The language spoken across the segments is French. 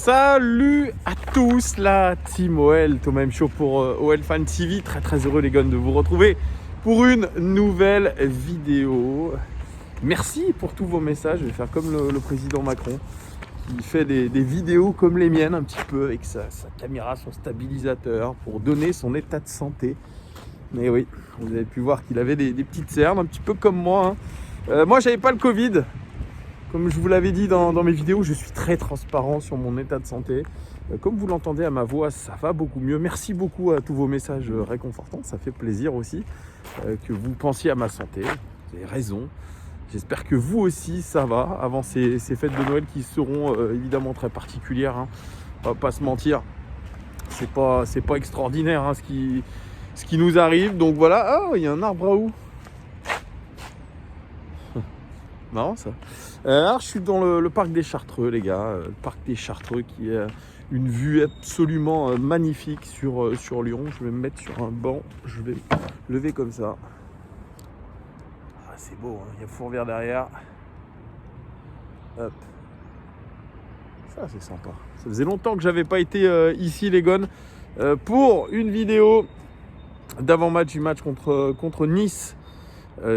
Salut à tous la team OL, Thomas M. Show pour OL Fan TV. Très heureux les gars de vous retrouver pour une nouvelle vidéo. Merci pour tous vos messages. Je vais faire comme le président Macron qui fait des vidéos comme les miennes un petit peu avec sa caméra, son stabilisateur pour donner son état de santé. Mais oui, vous avez pu voir qu'il avait des petites cernes un petit peu comme moi. Moi j'avais pas le Covid. Comme je vous l'avais dit dans mes vidéos, je suis très transparent sur mon état de santé. Comme vous l'entendez à ma voix, ça va beaucoup mieux. Merci beaucoup à tous vos messages réconfortants. Ça fait plaisir aussi que vous pensiez à ma santé. Vous avez raison. J'espère que vous aussi, ça va. Avant ces fêtes de Noël qui seront évidemment très particulières. On va pas se mentir. C'est pas extraordinaire ce qui nous arrive. Donc voilà. Ah, il y a un arbre à où? Marrant ça. Alors je suis dans le parc des Chartreux les gars, le parc des Chartreux qui est une vue absolument magnifique sur Lyon. Je vais me mettre sur un banc, je vais me lever comme ça. Ah, c'est beau, hein. Il y a Fourvière derrière. Hop. Ça c'est sympa. Ça faisait longtemps que j'avais pas été ici les gones pour une vidéo d'avant-match du match contre Nice.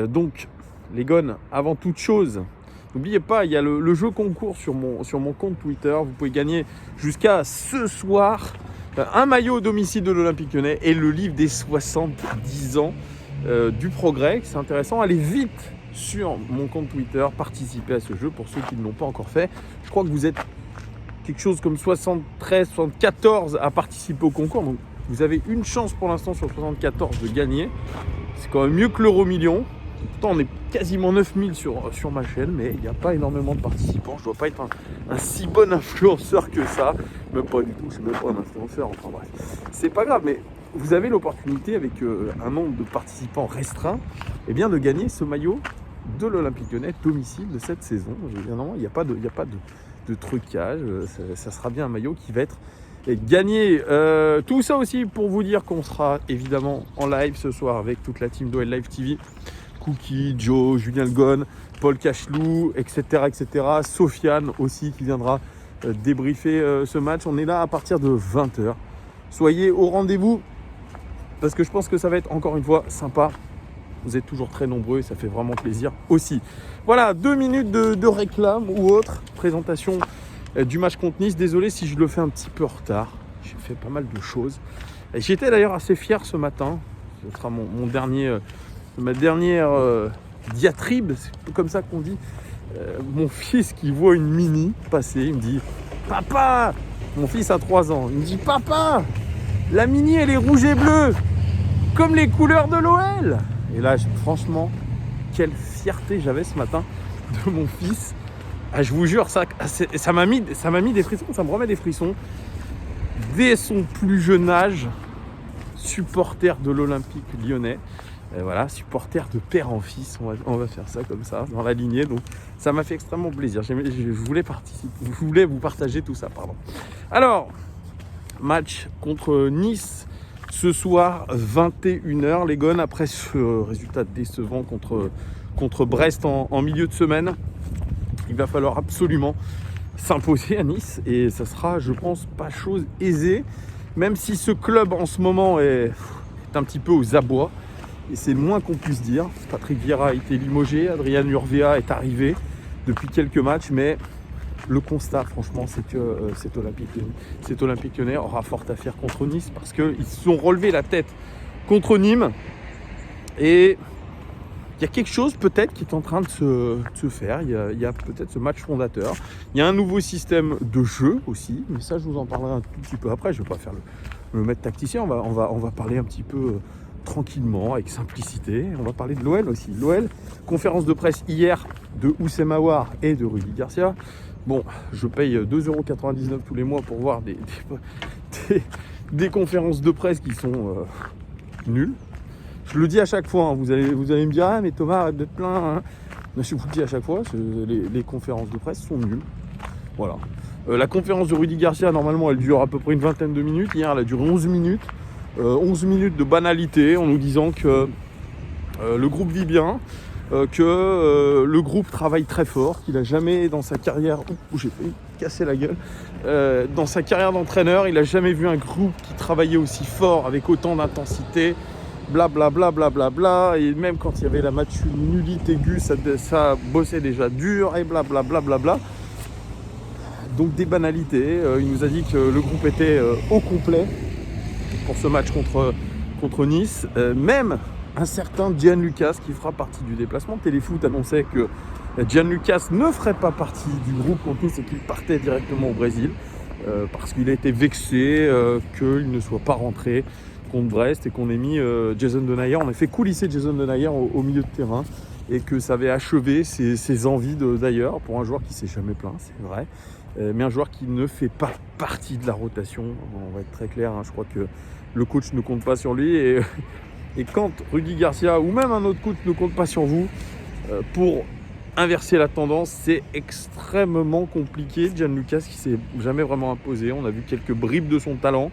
Donc les gones, avant toute chose, n'oubliez pas, il y a le jeu concours sur mon compte Twitter. Vous pouvez gagner jusqu'à ce soir un maillot au domicile de l'Olympique Lyonnais et le livre des 70 ans du progrès. C'est intéressant. Allez vite sur mon compte Twitter, participez à ce jeu pour ceux qui ne l'ont pas encore fait. Je crois que vous êtes quelque chose comme 73, 74 à participer au concours. Donc vous avez une chance pour l'instant sur 74 de gagner. C'est quand même mieux que l'euro million. Pourtant, on est quasiment 9000 sur ma chaîne, mais il n'y a pas énormément de participants. Je ne dois pas être un si bon influenceur que ça. Même pas du tout, je ne suis même pas un influenceur. Enfin bref, c'est pas grave, mais vous avez l'opportunité avec un nombre de participants restreint eh bien, de gagner ce maillot de l'Olympique Lyonnais domicile de cette saison. Évidemment, il n'y a pas de trucage. Ça sera bien un maillot qui va être gagné. Tout ça aussi pour vous dire qu'on sera évidemment en live ce soir avec toute la team d'OL Live TV. Cookie, Joe, Julien Legon, Paul Cachelou, etc. Sofiane aussi qui viendra débriefer ce match. On est là à partir de 20h. Soyez au rendez-vous parce que je pense que ça va être encore une fois sympa. Vous êtes toujours très nombreux et ça fait vraiment plaisir aussi. Voilà, 2 minutes de réclame ou autre. Présentation du match contre Nice. Désolé si je le fais un petit peu en retard. J'ai fait pas mal de choses. Et j'étais d'ailleurs assez fier ce matin. Ce sera ma dernière diatribe, c'est comme ça qu'on dit. Mon fils qui voit une Mini passer, il me dit « Papa !» Mon fils a 3 ans. Il me dit « Papa, la Mini elle est rouge et bleue, comme les couleurs de l'OL !» Et là, franchement, quelle fierté j'avais ce matin de mon fils. Ah, je vous jure, ça m'a mis des frissons, ça me remet des frissons. Dès son plus jeune âge, supporter de l'Olympique Lyonnais. Voilà, supporter de père en fils, on va faire ça comme ça, dans la lignée. Donc ça m'a fait extrêmement plaisir. Je voulais vous partager tout ça, pardon. Alors, match contre Nice ce soir, 21h, les gones, après ce résultat décevant contre Brest en milieu de semaine. Il va falloir absolument s'imposer à Nice et ça sera, je pense, pas chose aisée, même si ce club en ce moment est un petit peu aux abois. Et c'est le moins qu'on puisse dire. Patrick Vieira a été limogé, Adrien Urvea est arrivé depuis quelques matchs, mais le constat, franchement, c'est que cet Olympique Lyonnais aura fort à faire contre Nice parce qu'ils se sont relevés la tête contre Nîmes. Et il y a quelque chose peut-être qui est en train de se faire. Il y a peut-être ce match fondateur. Il y a un nouveau système de jeu aussi, mais ça, je vous en parlerai un tout petit peu après. Je ne vais pas faire le maître tacticien. On va parler un petit peu tranquillement, avec simplicité. On va parler de l'OL aussi. L'OL, conférence de presse hier de Houssem Aouar et de Rudy Garcia. Bon, je paye 2,99€ tous les mois pour voir des conférences de presse qui sont nulles. Je le dis à chaque fois, hein. Vous allez me dire « Ah mais Thomas, arrête d'être plein hein. ». Je vous le dis à chaque fois, les conférences de presse sont nulles. Voilà. La conférence de Rudy Garcia, normalement, elle dure à peu près une vingtaine de minutes. Hier, elle a duré 11 minutes. 11 minutes de banalité en nous disant que le groupe vit bien, que le groupe travaille très fort, qu'il n'a jamais dans sa carrière... j'ai failli casser la gueule. Dans sa carrière d'entraîneur, il n'a jamais vu un groupe qui travaillait aussi fort, avec autant d'intensité, blablabla, blablabla. Et même quand il y avait la match nullité aiguë, ça bossait déjà dur, et blablabla, blablabla. Donc des banalités. Il nous a dit que le groupe était au complet pour ce match contre Nice. Même un certain Gianluca qui fera partie du déplacement. Téléfoot annonçait que Gianluca ne ferait pas partie du groupe contre Nice et qu'il partait directement au Brésil parce qu'il a été vexé qu'il ne soit pas rentré contre Brest et qu'on ait mis Jason Denayer. On a fait coulisser Jason Denayer au milieu de terrain et que ça avait achevé ses envies d'ailleurs pour un joueur qui s'est jamais plaint, c'est vrai. Mais un joueur qui ne fait pas partie de la rotation. On va être très clair, hein, je crois que le coach ne compte pas sur lui. Et quand Rudy Garcia ou même un autre coach ne compte pas sur vous, pour inverser la tendance, c'est extrêmement compliqué. Gianluca qui s'est jamais vraiment imposé. On a vu quelques bribes de son talent.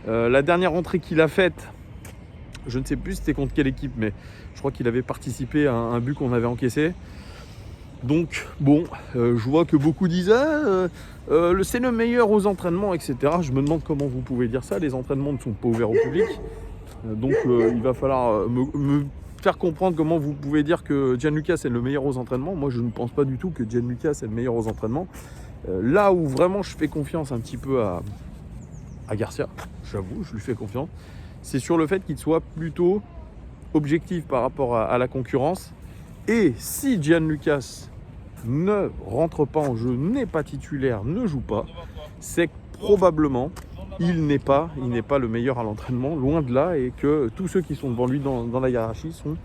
La dernière entrée qu'il a faite, je ne sais plus c'était contre quelle équipe, mais je crois qu'il avait participé à un but qu'on avait encaissé. Donc bon, je vois que beaucoup disaient c'est le meilleur aux entraînements, etc. Je me demande comment vous pouvez dire ça. Les entraînements ne sont pas ouverts au public. Donc il va falloir me faire comprendre comment vous pouvez dire que Gianluca est le meilleur aux entraînements. Moi je ne pense pas du tout que Gianluca est le meilleur aux entraînements. Là où vraiment je fais confiance un petit peu à Garcia, j'avoue, je lui fais confiance, c'est sur le fait qu'il soit plutôt objectif par rapport à la concurrence. Et si Gianluca ne rentre pas en jeu, n'est pas titulaire, ne joue pas, c'est que probablement il n'est pas le meilleur à l'entraînement, loin de là, et que tous ceux qui sont devant lui dans la hiérarchie sont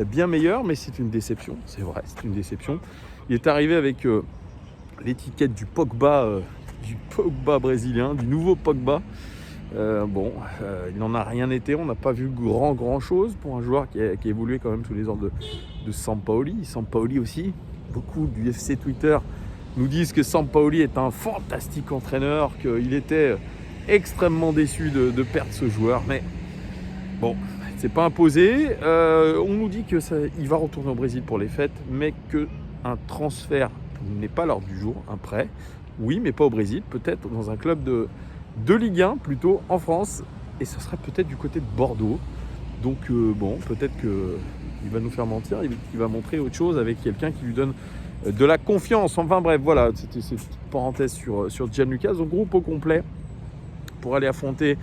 bien meilleurs, mais c'est une déception, c'est vrai, c'est une déception. Il est arrivé avec l'étiquette du Pogba brésilien, du nouveau Pogba. Il n'en a rien été, on n'a pas vu grand chose pour un joueur qui a évolué quand même sous les ordres de Sampaoli. Sampaoli aussi, beaucoup du FC Twitter nous disent que Sampaoli est un fantastique entraîneur, qu'il était extrêmement déçu de perdre ce joueur, mais bon, c'est pas imposé. On nous dit qu'il va retourner au Brésil pour les fêtes, mais qu'un transfert n'est pas l'ordre du jour, un prêt, oui, mais pas au Brésil, peut-être dans un club de Ligue 1 plutôt en France, et ce serait peut-être du côté de Bordeaux. Donc peut-être qu'il va nous faire mentir, il va montrer autre chose avec quelqu'un qui lui donne de la confiance. Enfin bref, voilà, c'était cette petite parenthèse sur Gianluca. Donc groupe au complet pour aller affronter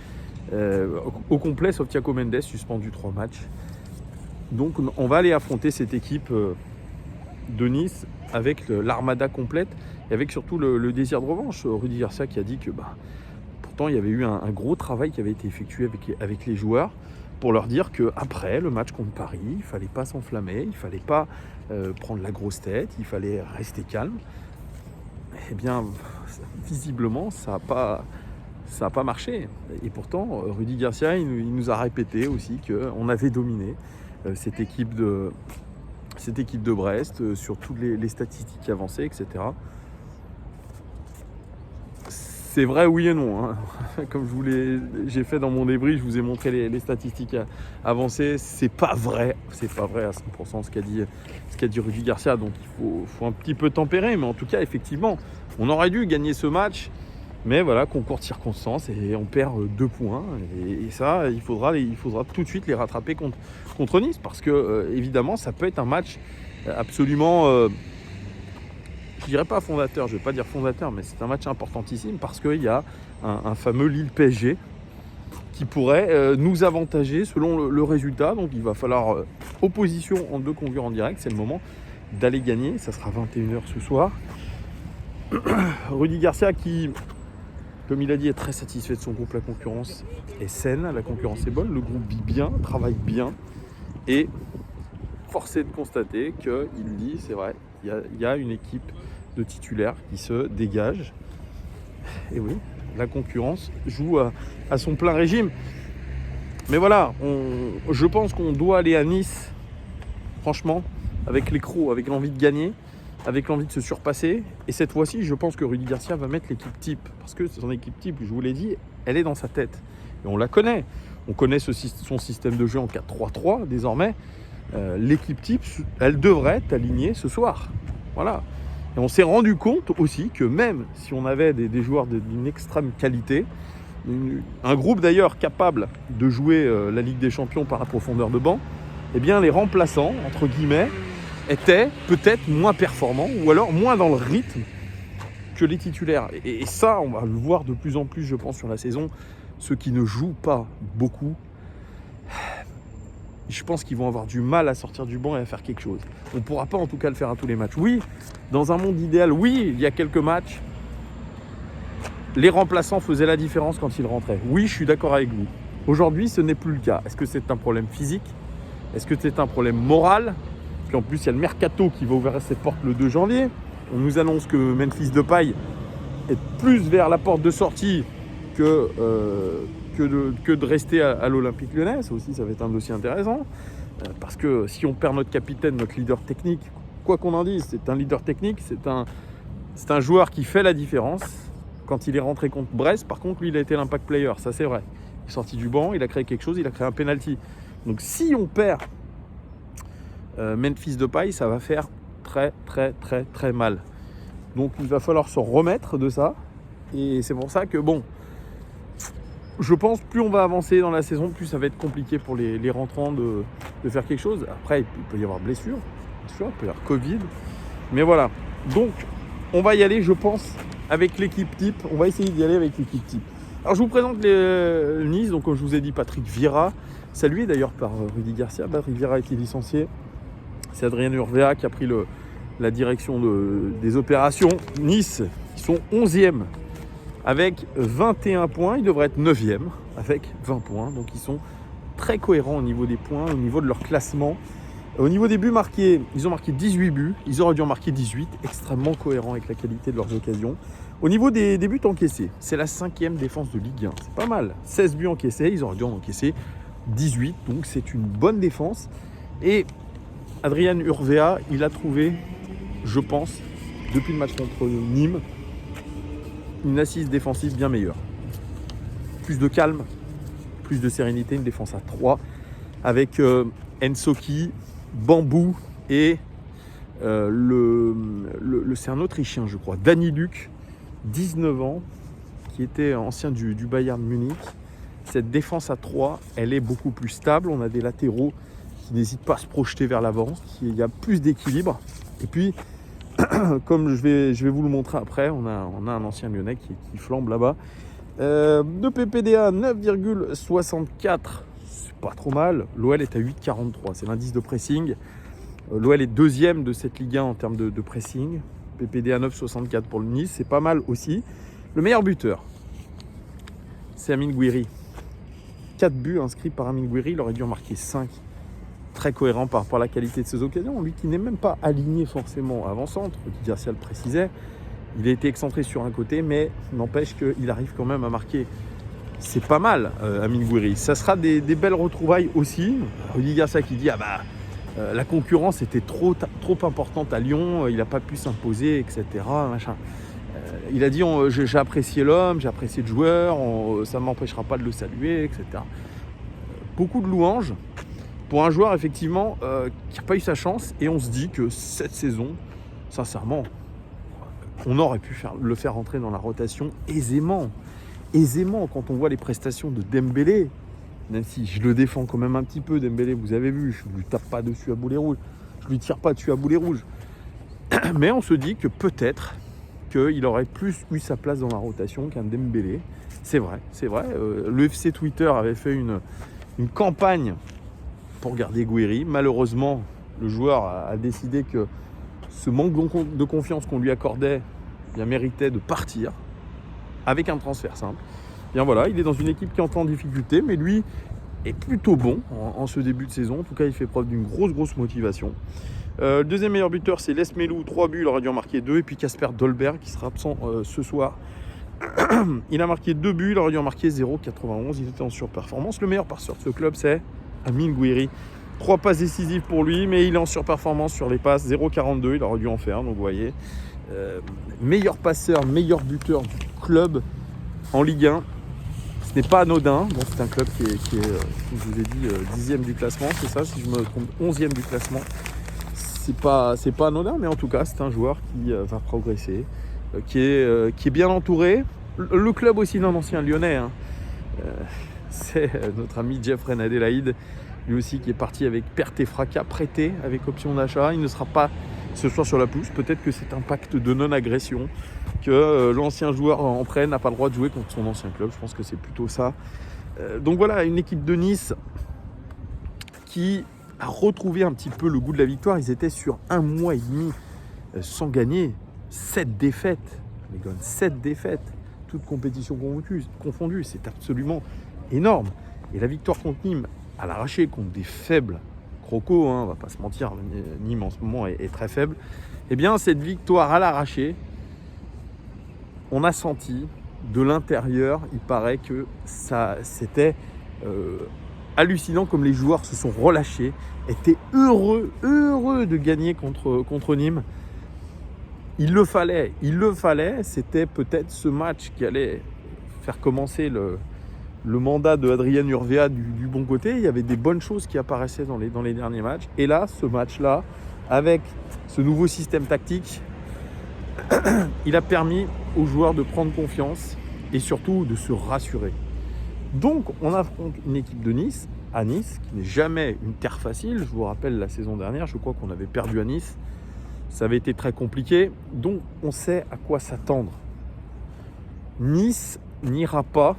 au complet, sauf Thiago Mendes, suspendu 3 matchs. Donc on va aller affronter cette équipe de Nice avec l'armada complète et avec surtout le désir de revanche. Rudy Garcia qui a dit que pourtant il y avait eu un gros travail qui avait été effectué avec les joueurs pour leur dire qu'après le match contre Paris, il ne fallait pas s'enflammer, il ne fallait pas prendre la grosse tête, il fallait rester calme. Eh bien, visiblement, ça n'a pas marché. Et pourtant, Rudy Garcia, il nous a répété aussi qu'on avait dominé cette équipe de Brest sur toutes les statistiques avancées, etc. C'est vrai oui et non, hein. Comme j'ai fait dans mon débrief, je vous ai montré les statistiques avancées. C'est pas vrai à 100% ce qu'a dit Rudy Garcia. Donc il faut un petit peu tempérer, mais en tout cas effectivement, on aurait dû gagner ce match, mais voilà, concours de circonstances et on perd 2 points. Et ça, il faudra tout de suite les rattraper contre Nice, parce que évidemment, ça peut être un match absolument je dirais pas fondateur, je ne vais pas dire fondateur, mais c'est un match importantissime parce qu'il y a un fameux Lille-PSG qui pourrait nous avantager selon le résultat. Donc il va falloir opposition en 2 concurrents directs. C'est le moment d'aller gagner. Ça sera 21h ce soir. Rudy Garcia qui, comme il a dit, est très satisfait de son groupe. La concurrence est saine, la concurrence est bonne, le groupe vit bien, travaille bien. Et force est de constater qu'il dit, c'est vrai, il y a une équipe de titulaires qui se dégage. Et oui, la concurrence joue à son plein régime. Mais voilà, je pense qu'on doit aller à Nice, franchement, avec l'écrou, avec l'envie de gagner, avec l'envie de se surpasser. Et cette fois-ci, je pense que Rudy Garcia va mettre l'équipe type. Parce que son équipe type, je vous l'ai dit, elle est dans sa tête. Et on la connaît. On connaît son système de jeu en 4-3-3 désormais. L'équipe type, elle devrait être alignée ce soir. Voilà. Et on s'est rendu compte aussi que même si on avait des joueurs d'une extrême qualité, un groupe d'ailleurs capable de jouer la Ligue des Champions par la profondeur de banc, eh bien les remplaçants, entre guillemets, étaient peut-être moins performants ou alors moins dans le rythme que les titulaires. Et ça, on va le voir de plus en plus, je pense, sur la saison. Ceux qui ne jouent pas beaucoup, je pense qu'ils vont avoir du mal à sortir du banc et à faire quelque chose. On ne pourra pas en tout cas le faire à tous les matchs. Oui, dans un monde idéal, oui, il y a quelques matchs, les remplaçants faisaient la différence quand ils rentraient. Oui, je suis d'accord avec vous. Aujourd'hui, ce n'est plus le cas. Est-ce que c'est un problème physique ? Est-ce que c'est un problème moral ? Puis en plus, il y a le mercato qui va ouvrir ses portes le 2 janvier. On nous annonce que Memphis Depay est plus vers la porte de sortie que de rester à l'Olympique Lyonnais. Ça aussi, ça va être un dossier intéressant. Parce que si on perd notre capitaine, notre leader technique, quoi qu'on en dise, c'est un leader technique, c'est un joueur qui fait la différence. Quand il est rentré contre Brest, par contre, lui, il a été l'impact player, ça c'est vrai. Il est sorti du banc, il a créé quelque chose, il a créé un penalty. Donc si on perd Memphis Depay, ça va faire très très très très mal. Donc il va falloir se remettre de ça. Et c'est pour ça que bon, je pense plus on va avancer dans la saison, plus ça va être compliqué pour les rentrants de faire quelque chose. Après, il peut y avoir blessure, bien sûr, il peut y avoir Covid. Mais voilà, donc on va y aller, je pense, avec l'équipe type. On va essayer d'y aller avec l'équipe type. Alors je vous présente Nice, donc comme je vous ai dit, Patrick Vieira, salué d'ailleurs par Rudy Garcia. Patrick Vieira a été licencié. C'est Adrien Urvea qui a pris la direction des opérations. Nice, ils sont 11e avec 21 points. Ils devraient être 9e avec 20 points. Donc ils sont très cohérents au niveau des points, au niveau de leur classement. Au niveau des buts marqués, ils ont marqué 18 buts. Ils auraient dû en marquer 18. Extrêmement cohérents avec la qualité de leurs occasions. Au niveau des buts encaissés, c'est la 5e défense de Ligue 1. C'est pas mal. 16 buts encaissés, ils auraient dû en encaisser 18. Donc c'est une bonne défense. Et Adrien Urvea, il a trouvé, je pense, depuis le match contre Nîmes, une assise défensive bien meilleure. Plus de calme, plus de sérénité, une défense à 3 avec Ensoki, Bambou et c'est un Autrichien, je crois, Danny Luc, 19 ans, qui était ancien du Bayern Munich. Cette défense à 3, elle est beaucoup plus stable. On a des latéraux qui n'hésitent pas à se projeter vers l'avant, il y a plus d'équilibre. Et puis, comme je vais vous le montrer après, on a un ancien Lyonnais qui flambe là-bas. De PPDA 9,64, c'est pas trop mal. L'OL est à 8,43, c'est l'indice de pressing. L'OL est deuxième de cette Ligue 1 en termes de pressing. PPDA 9,64 pour le Nice, c'est pas mal aussi. Le meilleur buteur, c'est Amine Gouiri. 4 buts inscrits par Amine Gouiri, il aurait dû en marquer 5. Très cohérent par rapport à la qualité de ses occasions. Lui qui n'est même pas aligné forcément avant-centre, Garcia le précisait. Il a été excentré sur un côté, mais n'empêche qu'il arrive quand même à marquer. C'est pas mal, Amine Gouiri. Ça sera des belles retrouvailles aussi. Rudy Garcia qui dit la concurrence était trop importante à Lyon, il n'a pas pu s'imposer, etc. Machin. Il a dit j'ai apprécié l'homme, j'ai apprécié le joueur, ça ne m'empêchera pas de le saluer, etc. Beaucoup de louanges pour un joueur effectivement qui n'a pas eu sa chance, et on se dit que cette saison, sincèrement, on aurait pu le faire rentrer dans la rotation aisément quand on voit les prestations de Dembélé, même si je le défends quand même un petit peu. Dembélé, vous avez vu, je ne lui tape pas dessus à boulet rouge, je ne lui tire pas dessus à boulet rouge, mais on se dit que peut-être qu'il aurait plus eu sa place dans la rotation qu'un Dembélé. C'est vrai. Le FC Twitter avait fait une campagne pour garder Gouiri. Malheureusement, le joueur a décidé que ce manque de confiance qu'on lui accordait méritait de partir avec un transfert simple. Bien voilà, il est dans une équipe qui entre en difficulté, mais lui est plutôt bon en ce début de saison. En tout cas, il fait preuve d'une grosse motivation. Le deuxième meilleur buteur, c'est Les Melou, 3 buts, il aurait dû en marquer 2. Et puis Casper Dolberg, qui sera absent ce soir. Il a marqué 2 buts, il aurait dû en marquer 0,91. Il était en surperformance. Le meilleur passeur de ce club, c'est Amine Gouiri. 3 passes décisives pour lui, mais il est en surperformance sur les passes. 0,42, il aurait dû en faire, donc vous voyez. Meilleur passeur, meilleur buteur du club en Ligue 1. Ce n'est pas anodin. Bon, c'est un club qui est comme je vous ai dit, 10e du classement, c'est ça, si je me trompe, 11e du classement. c'est pas anodin, mais en tout cas, c'est un joueur qui va progresser, qui est bien entouré. Le club aussi d'un ancien Lyonnais, hein. C'est notre ami Jeffrey Adélaïde, lui aussi qui est parti avec perte et fracas, prêté avec option d'achat. Il ne sera pas ce soir sur la pelouse. Peut-être que c'est un pacte de non-agression, que l'ancien joueur en prêt n'a pas le droit de jouer contre son ancien club. Je pense que c'est plutôt ça. Donc voilà, une équipe de Nice qui a retrouvé un petit peu le goût de la victoire. Ils étaient sur 1 mois et demi sans gagner. 7 défaites, les gars, 7 défaites, toutes compétitions confondues. C'est absolument énorme. Et la victoire contre Nîmes, à l'arraché, contre des faibles crocos, hein, on va pas se mentir, Nîmes en ce moment est très faible. Eh bien, cette victoire à l'arraché, on a senti de l'intérieur, il paraît que c'était hallucinant comme les joueurs se sont relâchés, étaient heureux de gagner contre Nîmes. Il le fallait. C'était peut-être ce match qui allait faire commencer le mandat de Adrien Urvea du bon côté. Il y avait des bonnes choses qui apparaissaient dans les derniers matchs. Et là, ce match-là, avec ce nouveau système tactique, il a permis aux joueurs de prendre confiance et surtout de se rassurer. Donc, on affronte une équipe de Nice, à Nice, qui n'est jamais une terre facile. Je vous rappelle, la saison dernière, je crois qu'on avait perdu à Nice. Ça avait été très compliqué, donc on sait à quoi s'attendre. Nice n'ira pas,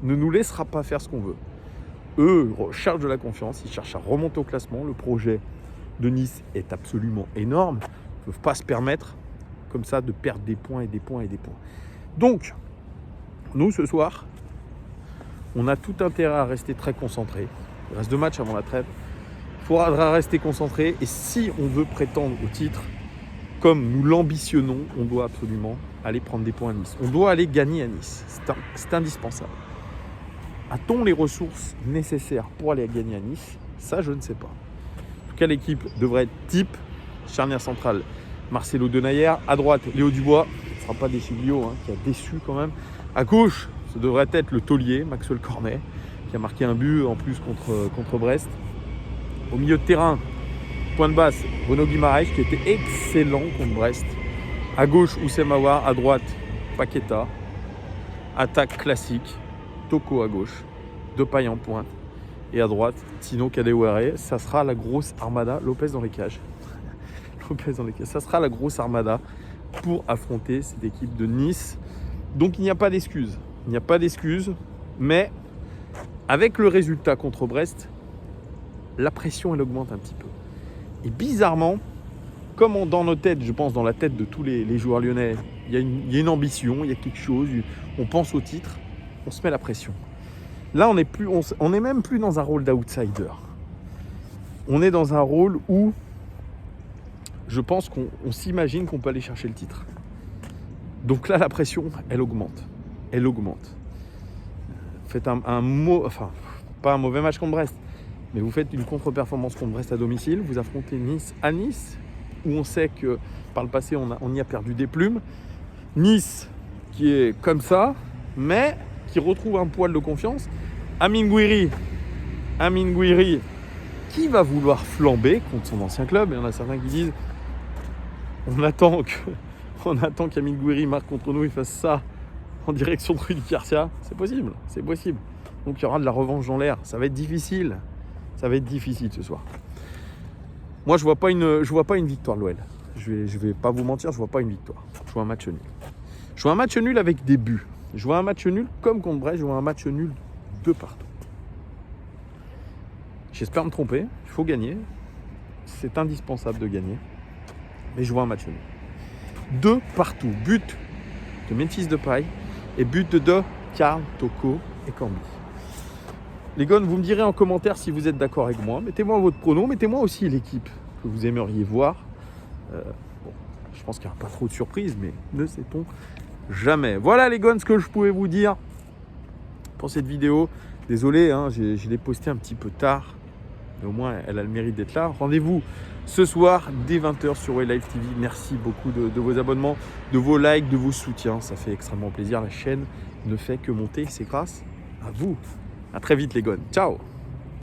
ne nous laissera pas faire ce qu'on veut. Eux cherchent de la confiance, ils cherchent à remonter au classement. Le projet de Nice est absolument énorme. Ils ne peuvent pas se permettre comme ça de perdre des points et des points et des points. Donc, nous ce soir, on a tout intérêt à rester très concentrés. Il reste 2 matchs avant la trêve. Il faudra rester concentré et si on veut prétendre au titre, comme nous l'ambitionnons, on doit absolument aller prendre des points à Nice. On doit aller gagner à Nice. C'est indispensable. A-t-on les ressources nécessaires pour aller gagner à Nice? Ça, je ne sais pas. En tout cas, l'équipe devrait être type. Charnière centrale, Marcelo Denayer. À droite, Léo Dubois. Ce ne sera pas Deschilio, hein, qui a déçu quand même. À gauche, ce devrait être le taulier, Maxwell Cornet, qui a marqué un but en plus contre Brest. Au milieu de terrain, point de basse, Bruno Guimaraes qui était excellent contre Brest. À gauche, Oussem Aouar. À droite, Paqueta. Attaque classique, Toko à gauche, Depay en pointe. Et à droite, Tino Kadewere. Ça sera la grosse armada. Lopez dans les cages. Ça sera la grosse armada pour affronter cette équipe de Nice. Donc il n'y a pas d'excuses. Mais avec le résultat contre Brest, la pression, elle augmente un petit peu. Et bizarrement, comme dans nos têtes, je pense dans la tête de tous les joueurs lyonnais, il y a une ambition, il y a quelque chose, on pense au titre, on se met la pression. Là, on n'est même plus dans un rôle d'outsider. On est dans un rôle où je pense qu'on s'imagine qu'on peut aller chercher le titre. Donc là, la pression, elle augmente. Faites pas un mauvais match contre Brest, mais vous faites une contre-performance contre Brest à domicile, vous affrontez Nice à Nice, où on sait que par le passé, on y a perdu des plumes. Nice, qui est comme ça, mais qui retrouve un poil de confiance. Amine Gouiri, qui va vouloir flamber contre son ancien club. Il y en a certains qui disent on attend qu'Amine Gouiri marque contre nous, il fasse ça en direction de Rudy Garcia. C'est possible. Donc il y aura de la revanche dans l'air. Ça va être difficile ce soir. Moi, je vois pas une victoire de l'OL. Je vais pas vous mentir, je vois pas une victoire. Je vois un match nul. Je vois un match nul avec des buts. Je vois un match nul comme contre Brest, je vois un match nul de partout. J'espère me tromper, il faut gagner. C'est indispensable de gagner. Mais je vois un match nul. De partout. But de Memphis Depay et but de Karl, Toko et Cambi. Les gars, vous me direz en commentaire si vous êtes d'accord avec moi. Mettez-moi votre prono, mettez-moi aussi l'équipe que vous aimeriez voir. Je pense qu'il n'y aura pas trop de surprises, mais ne sait-on jamais. Voilà les gars, ce que je pouvais vous dire pour cette vidéo. Désolé, hein, je l'ai posté un petit peu tard, mais au moins elle a le mérite d'être là. Rendez-vous ce soir dès 20h sur WayLife TV. Merci beaucoup de vos abonnements, de vos likes, de vos soutiens. Ça fait extrêmement plaisir. La chaîne ne fait que monter. C'est grâce à vous. À très vite les gars. Ciao.